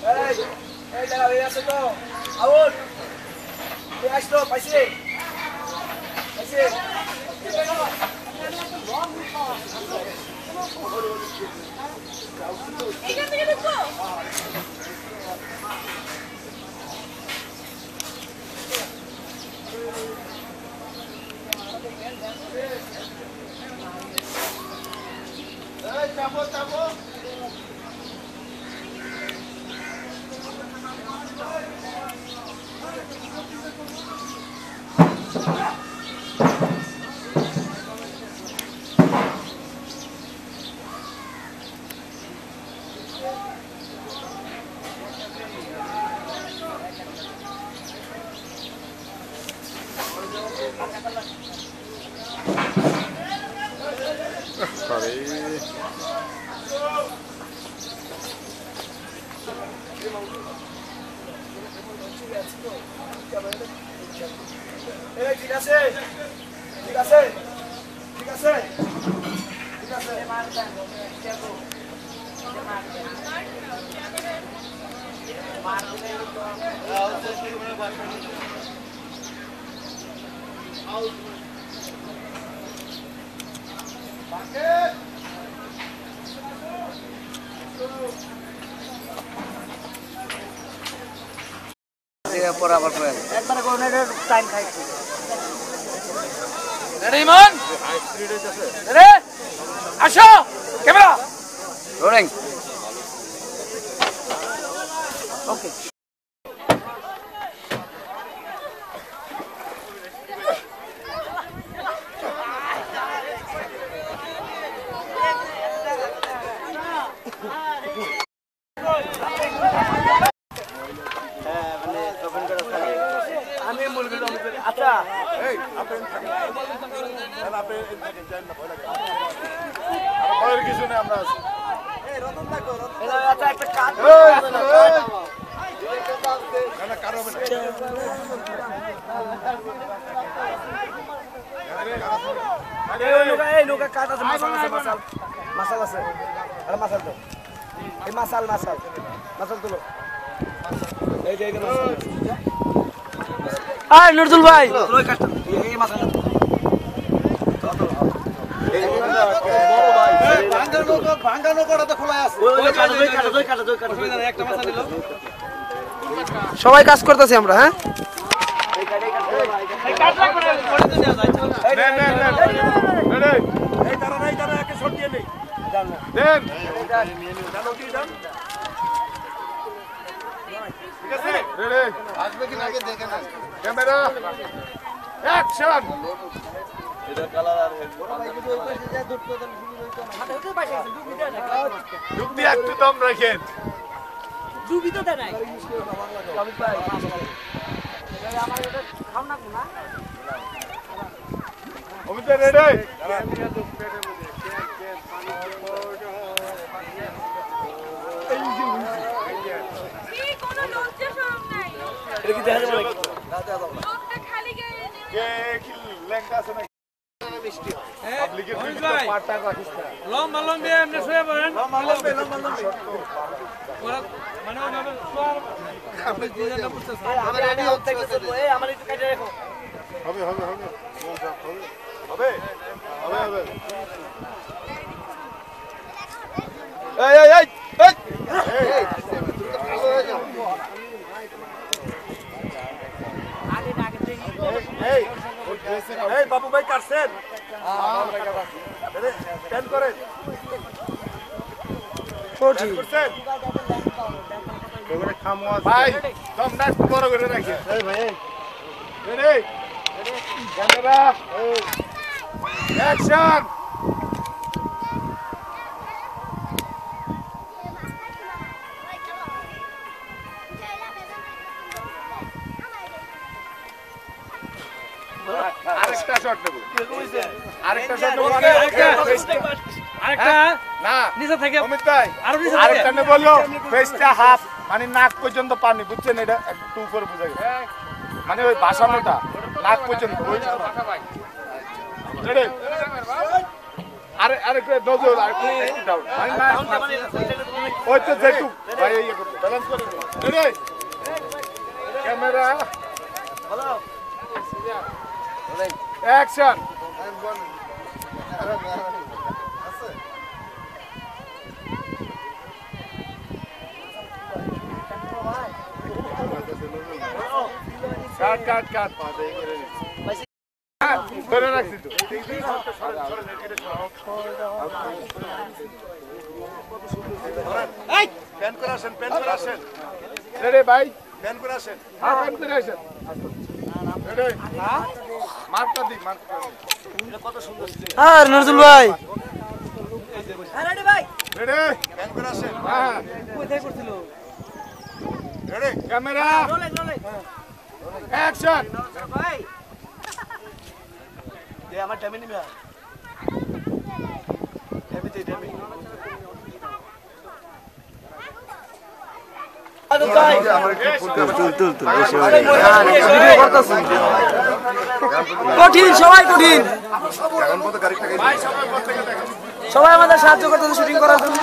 এই দাঁড়া হয়ে আছে তো আউট তুই আসতো পাইছি এইখান থেকে ঢুকবো চাপো চাপো ঠিক আছে ঠিক আছে ঠিক আছে ঠিক আছে পরে আবার একবারে কোনের টাইম খাইছি রেডি মান রে আসো ক্যামেরা রোলিং ওকে আচ্ছা কিছু নেই আমরা আচ্ছা একটা কাজ নৌকা কাজ আছে মাসাল আছে মাসাল আছে আরে মাসাল তো এই মাসাল তুলো এই যে আয় নুরুল ভাই ওই কাজটা এই মাসাল ভাঙ্গা নৌকাটা তো খোলা আছে সবাই কাজ করতেছি আমরা হ্যাঁ ক্যামেরা অ্যাকশন যুক্তি একটু দম রাখেন অমিত রেডি লম্বা লম্বি এমনি শুয়ে পড়েন মানে আমার একটু কেটে রেখো হবে হবে হবে হবে হবে হবে এই এই এই এই এই বাবু ভাই কাটছেন টেন করেন ভাই দমটা একটু বড় করে রাখি ভাই ক্যামেরা অ্যাকশন আরেকটা শট নেব আরেকটা শট নেব আরেকটা না নিচে থেকে অমিত ভাই আরো নিচে আরেকটা নেব বললো ফেসটা হাফ মানে নাক পর্যন্ত পানি বুঝছেন এটা একটু উপরে বুঝা গেছে মানে ওই ভাষানোটা নাক পর্যন্ত রেডি আরে আরে নজর আর একটু ডাউন ওই তো যেটু ভাই এই করতে ব্যালেন্স করে রেডি ক্যামেরা বলো অ্যাকশন কাট কাট কাট ধরে রাখছি তো প্যান করে আসেন রেডি ভাই প্যান করে আসেন হ্যাঁ প্যান করে আসেন রেডি মার্কটা দি মার্ক আর নজরুল ভাই রেডি ভাই রেডি প্যান করে আসেন হ্যাঁ কোথায় করছিল রেডি ক্যামেরা রোলেন রোলেন অ্যাকশন ভাই দে আমার টাইমে নিবা এমনিতে টাইমে কঠিন সবাই কঠিন এখন কত গাড়ি থাকে ভাই সবাই প্রত্যেকে দেখেন সবাই আমাদের সাহায্য করতেছে শুটিং করার জন্য